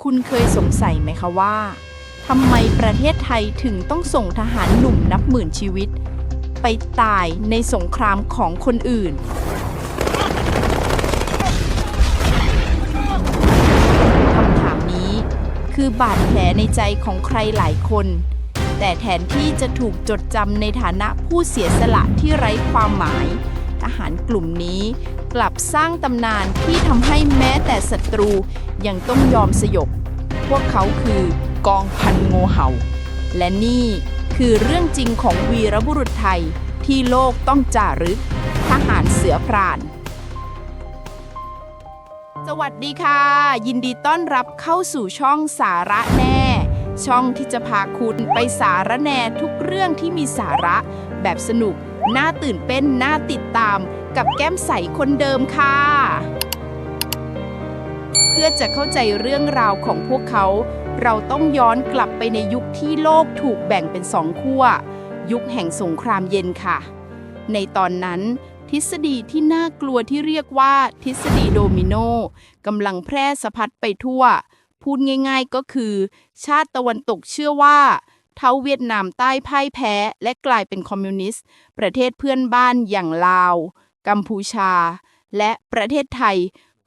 คุณเคยสงสัยไหมคะว่าทำไมประเทศไทยถึงต้องส่งทหารหนุ่มนับหมื่นชีวิตไปตายในสงครามของคนอื่นคำถามนี้คือบาดแผลในใจของใครหลายคนแต่แทนที่จะถูกจดจำในฐานะผู้เสียสละที่ไร้ความหมายทหารกลุ่มนี้กลับสร้างตำนานที่ทำให้แม้แต่ศัตรูยังต้องยอมสยบพวกเขาคือกองพันงูเห่าและนี่คือเรื่องจริงของวีรบุรุษไทยที่โลกต้องจารึกทหารเสือพรานสวัสดีค่ะยินดีต้อนรับเข้าสู่ช่องสาระแน่ช่องที่จะพาคุณไปสาระแน่ทุกเรื่องที่มีสาระแบบสนุกน่าตื่นเต้นน่าติดตามกับแก้มใสคนเดิมค่ะเพื่อจะเข้าใจเรื่องราวของพวกเขาเราต้องย้อนกลับไปในยุคที่โลกถูกแบ่งเป็นสองขั้วยุคแห่งสงครามเย็นค่ะในตอนนั้นทฤษฎีที่น่ากลัวที่เรียกว่าทฤษฎีโดมิโนกำลังแพร่สะพัดไปทั่วพูดง่ายๆก็คือชาติตะวันตกเชื่อว่าถ้าเวียดนามใต้พ่ายแพ้และกลายเป็นคอมมิวนิสต์ประเทศเพื่อนบ้านอย่างลาวกัมพูชาและประเทศไทย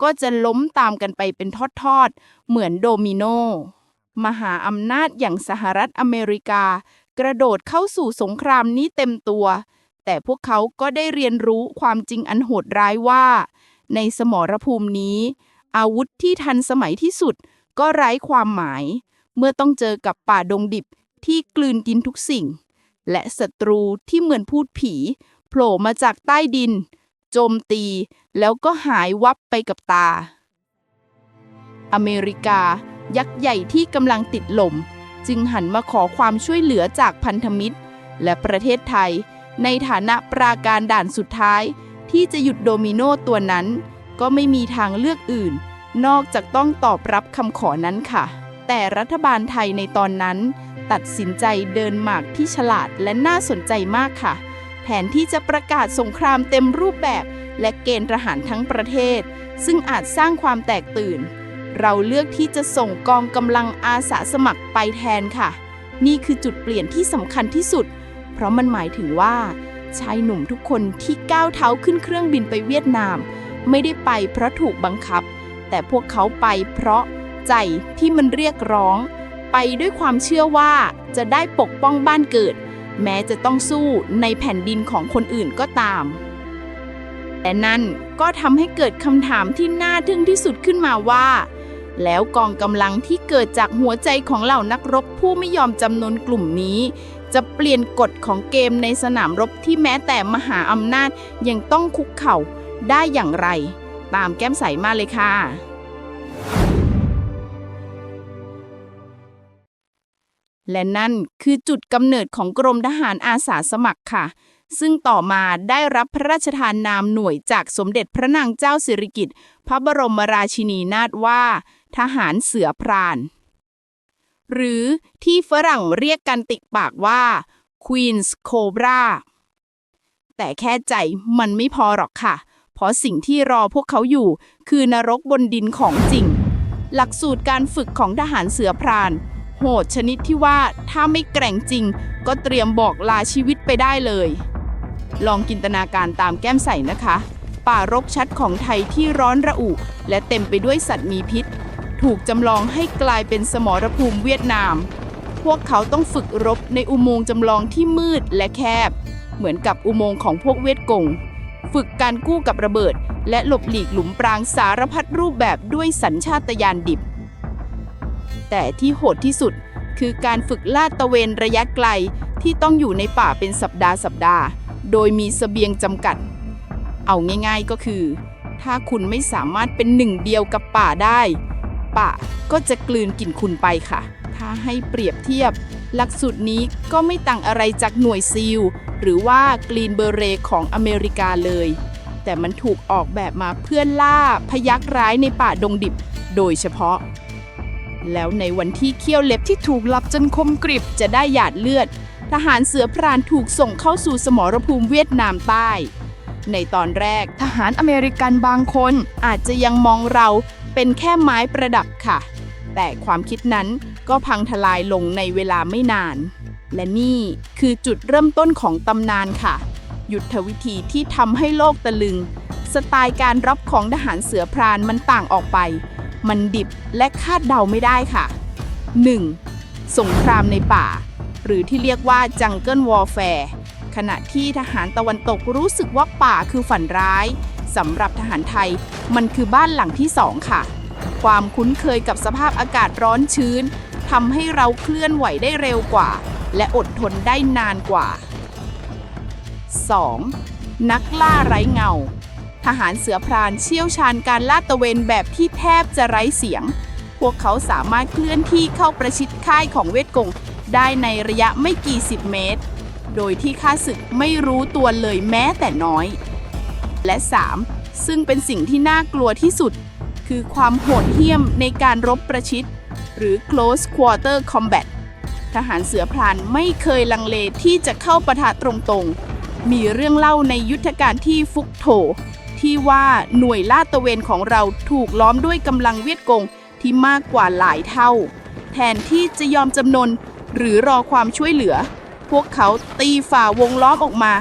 ก็จะล้มตามกันไปเป็นทอดๆเหมือนโดมิโนมหาอำนาจอย่างสหรัฐอเมริกากระโดดเข้าสู่สงครามนี้เต็มตัวแต่พวกเขาก็ได้เรียนรู้ความจริงอันโหดร้ายว่าในสมรภูมินี้อาวุธที่ทันสมัยที่สุดก็ไร้ความหมายเมื่อต้องเจอกับป่าดงดิบที่กลืนกินทุกสิ่งและศัตรูที่เหมือนพูดผีโผล่มาจากใต้ดินโจมตีแล้วก็หายวับไปกับตาอเมริกายักษ์ใหญ่ที่กำลังติดลมจึงหันมาขอความช่วยเหลือจากพันธมิตรและประเทศไทยในฐานะปราการด่านสุดท้ายที่จะหยุดโดมิโนตัวนั้นก็ไม่มีทางเลือกอื่นนอกจากต้องตอบรับคำขอนั้นค่ะแต่รัฐบาลไทยในตอนนั้นตัดสินใจเดินหมากที่ฉลาดและน่าสนใจมากค่ะแทนที่จะประกาศสงครามเต็มรูปแบบและเกณฑ์ทหารทั้งประเทศซึ่งอาจสร้างความแตกตื่นเราเลือกที่จะส่งกองกำลังอาสาสมัครไปแทนค่ะนี่คือจุดเปลี่ยนที่สำคัญที่สุดเพราะมันหมายถึงว่าชายหนุ่มทุกคนที่ก้าวเท้าขึ้นเครื่องบินไปเวียดนามไม่ได้ไปเพราะถูกบังคับแต่พวกเขาไปเพราะใจที่มันเรียกร้องไปด้วยความเชื่อว่าจะได้ปกป้องบ้านเกิดแม้จะต้องสู้ในแผ่นดินของคนอื่นก็ตามแต่นั่นก็ทำให้เกิดคำถามที่น่าทึ่งที่สุดขึ้นมาว่าแล้วกองกำลังที่เกิดจากหัวใจของเหล่านักรบผู้ไม่ยอมจำนนกลุ่มนี้จะเปลี่ยนกฎของเกมในสนามรบที่แม้แต่มหาอำนาจยังต้องคุกเข่าได้อย่างไรตามแก้มใสมาเลยค่ะและนั่นคือจุดกำเนิดของกรมทหารอาสาสมัครค่ะซึ่งต่อมาได้รับพระราชทานนามหน่วยจากสมเด็จพระนางเจ้าสิริกิติ์พระบรมราชินีนาถว่าทหารเสือพรานหรือที่ฝรั่งเรียกกันติดปากว่า Queen's Cobra แต่แค่ใจมันไม่พอหรอกค่ะเพราะสิ่งที่รอพวกเขาอยู่คือนรกบนดินของจริงหลักสูตรการฝึกของทหารเสือพรานโหดชนิดที่ว่าถ้าไม่แกร่งจริงก็เตรียมบอกลาชีวิตไปได้เลยลองจินตนาการตามแก้มใสนะคะป่ารกชัดของไทยที่ร้อนระอุและเต็มไปด้วยสัตว์มีพิษถูกจำลองให้กลายเป็นสมรภูมิเวียดนามพวกเขาต้องฝึกรบในอุโมงค์จำลองที่มืดและแคบเหมือนกับอุโมงค์ของพวกเวียดกงฝึกการกู้กับระเบิดและหลบหลีกหลุมปรางสารพัดรูปแบบด้วยสัญชาตญาณดิบแต่ที่โหดที่สุดคือการฝึกลาดตระเวนระยะไกลที่ต้องอยู่ในป่าเป็นสัปดาห์โดยมีเสบียงจำกัดเอาง่ายๆก็คือถ้าคุณไม่สามารถเป็นหนึ่งเดียวกับป่าได้ป่าก็จะกลืนกินคุณไปค่ะถ้าให้เปรียบเทียบหลักสูตรนี้ก็ไม่ต่างอะไรจากหน่วยซีลหรือว่ากรีนเบอเรตของอเมริกาเลยแต่มันถูกออกแบบมาเพื่อล่าพยัคฆ์ร้ายในป่าดงดิบโดยเฉพาะแล้วในวันที่เขี้ยวเล็บที่ถูกลับจนคมกริบจะได้หยาดเลือดทหารเสือพรานถูกส่งเข้าสู่สมรภูมิเวียดนามใต้ในตอนแรกทหารอเมริกันบางคนอาจจะยังมองเราเป็นแค่ไม้ประดับค่ะ แต่ความคิดนั้นก็พังทลายลงในเวลาไม่นาน และนี่คือจุดเริ่มต้นของตำนานค่ะ ยุทธวิธีที่ทำให้โลกตะลึง สไตล์การรบของทหารเสือพรานมันต่างออกไป มันดิบและคาดเดาไม่ได้ค่ะ 1. สงครามในป่า หรือที่เรียกว่า Jungle Warfare ขณะที่ทหารตะวันตกรู้สึกว่าป่าคือฝันร้ายสำหรับทหารไทยมันคือบ้านหลังที่สองค่ะ ความคุ้นเคยกับสภาพอากาศร้อนชื้นทำให้เราเคลื่อนไหวได้เร็วกว่า และอดทนได้นานกว่า 2. นักล่าไร้เงา ทหารเสือพรานเชี่ยวชาญการลาดตระเวนแบบที่แทบจะไร้เสียง พวกเขาสามารถเคลื่อนที่เข้าประชิดค่ายของเวทกงได้ในระยะไม่กี่สิบเมตร โดยที่ข้าศึกไม่รู้ตัวเลยแม้แต่น้อย และ 3. ซึ่งเป็นสิ่งที่น่ากลัวที่สุด คือความโหดเหี้ยมในการรบประชิด หรือ close quarter combat ทหารเสือพรานไม่เคยลังเลที่จะเข้าปะทะตรงๆ มีเรื่องเล่าในยุทธการที่ฟุกโถที่ว่าหน่วยลาดตระเวนของเราถูกล้อมด้วยกำลังเวียดกงที่มากกว่าหลายเท่า แทนที่จะยอมจำนนหรือรอความช่วยเหลือ พวกเขาตีฝ่าวงล้อมออกมา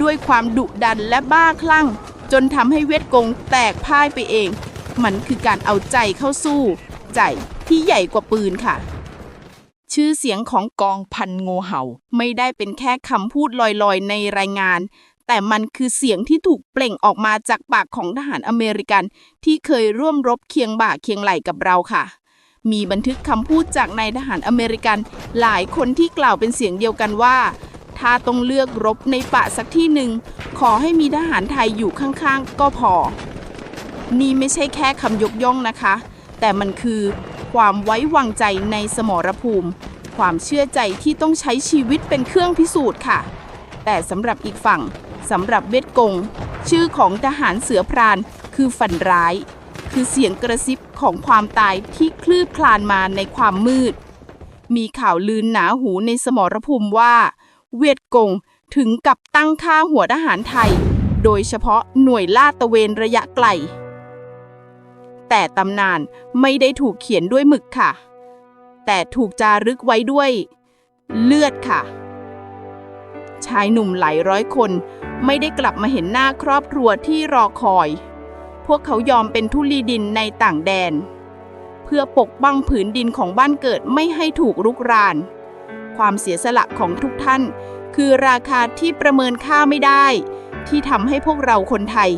ด้วยความดุดันและบ้าคลั่งจนทำให้เวียดกงแตกพ่ายไปเอง มันคือการเอาใจเข้าสู้ใจที่ใหญ่กว่าปืนค่ะ ชื่อเสียงของกองพันงูเห่าไม่ได้เป็นแค่คำพูดลอยๆในรายงาน แต่มันคือเสียงที่ถูกเปล่งออกมาจากปากของทหารอเมริกันที่เคยร่วมรบเคียงบ่าเคียงไหล่กับเราค่ะ มีบันทึกคำพูดจากนายทหารอเมริกันหลายคนที่กล่าวเป็นเสียงเดียวกันว่าถ้าต้องเลือกรบในป่าสักที่หนึ่งขอให้มีทหารไทยอยู่ข้างๆก็พอนี่ไม่ใช่แค่คำยกย่องนะคะ แต่มันคือความไว้วางใจในสมรภูมิ ความเชื่อใจที่ต้องใช้ชีวิตเป็นเครื่องพิสูจน์ค่ะ แต่สำหรับอีกฝั่งสำหรับเวียดกงชื่อของทหารเสือพรานคือฝันร้ายคือเสียงกระซิบของความตายที่คลืบคลานมาในความมืดมีข่าวลือหนาหูในสมรภูมิว่าเวียดกงถึงกับตั้งค่าหัวทหารไทยโดยเฉพาะหน่วยลาดตระเวนระยะไกลแต่ตำนานไม่ได้ถูกเขียนด้วยหมึกค่ะแต่ถูกจารึกไว้ด้วยเลือดค่ะชายหนุ่มหลายร้อยคนไม่ได้กลับมาเห็นหน้าครอบครัวที่รอคอยพวกเขายอมเป็นทุลีดินในต่างแดนเพื่อปกป้องผืนดินของบ้านเกิดไม่ให้ถูกรุกรานความเสียสละของทุกท่านคือราคาที่ประเมินค่าไม่ได้ที่ทำให้พวกเราคนไทย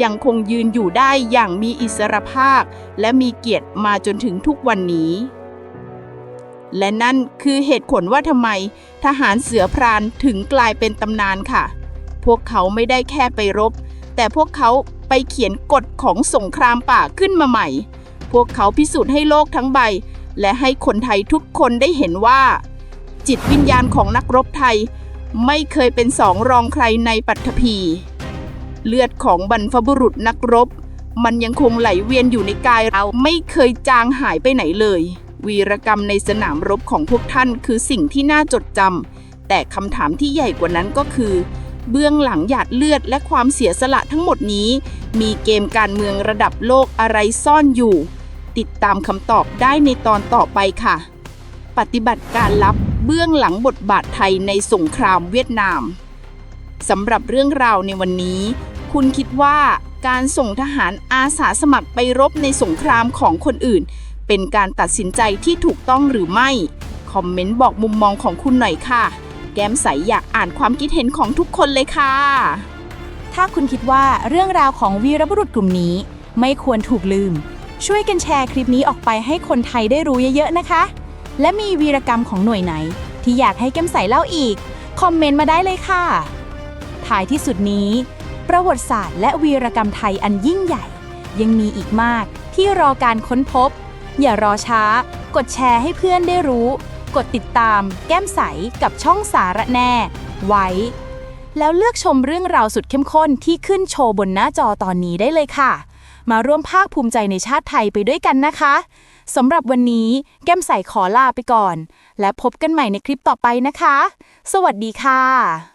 ยังคงยืนอยู่ได้อย่างมีอิสรภาพและมีเกียรติมาจนถึงทุกวันนี้และนั่นคือเหตุผลว่าทำไมทหารเสือพรานถึงกลายเป็นตำนานค่ะพวกเขาไม่ได้แค่ไปรบแต่พวกเขาไปเขียนกฎของสงครามป่าขึ้นมาใหม่พวกเขาพิสูจน์ให้โลกทั้งใบและให้คนไทยทุกคนได้เห็นว่าจิตวิญญาณของนักรบไทยไม่เคยเป็นสองรองใครในปัตภีเลือดของบรรพบุรุษนักรบมันยังคงไหลเวียนอยู่ในกายเราไม่เคยจางหายไปไหนเลยวีรกรรมในสนามรบของพวกท่านคือสิ่งที่น่าจดจำแต่คำถามที่ใหญ่กว่านั้นก็คือเบื้องหลังหยาดเลือดและความเสียสละทั้งหมดนี้มีเกมการเมืองระดับโลกอะไรซ่อนอยู่ติดตามคำตอบได้ในตอนต่อไปค่ะปฏิบัติการลับเบื้องหลังบทบาทไทยในสงครามเวียดนามสำหรับเรื่องราวในวันนี้คุณคิดว่าการส่งทหารอาสาสมัครไปรบในสงครามของคนอื่นเป็นการตัดสินใจที่ถูกต้องหรือไม่คอมเมนต์บอกมุมมองของคุณหน่อยค่ะแก้มใสอยากอ่านความคิดเห็นของทุกคนเลยค่ะถ้าคุณคิดว่าเรื่องราวของวีรบุรุษกลุ่มนี้ไม่ควรถูกลืมช่วยกันแชร์คลิปนี้ออกไปให้คนไทยได้รู้เยอะๆนะคะและมีวีรกรรมของหน่วยไหนที่อยากให้แก้มใสเล่าอีกคอมเมนต์มาได้เลยค่ะท้ายที่สุดนี้ประวัติศาสตร์และวีรกรรมไทยอันยิ่งใหญ่ยังมีอีกมากที่รอการค้นพบอย่ารอช้ากดแชร์ให้เพื่อนได้รู้กดติดตามแก้มใสกับช่องสาระแน่ไว้แล้วเลือกชมเรื่องราวสุดเข้มข้นที่ขึ้นโชว์บนหน้าจอตอนนี้ได้เลยค่ะมาร่วมภาคภูมิใจในชาติไทยไปด้วยกันนะคะสำหรับวันนี้แก้มใสขอลาไปก่อนและพบกันใหม่ในคลิปต่อไปนะคะสวัสดีค่ะ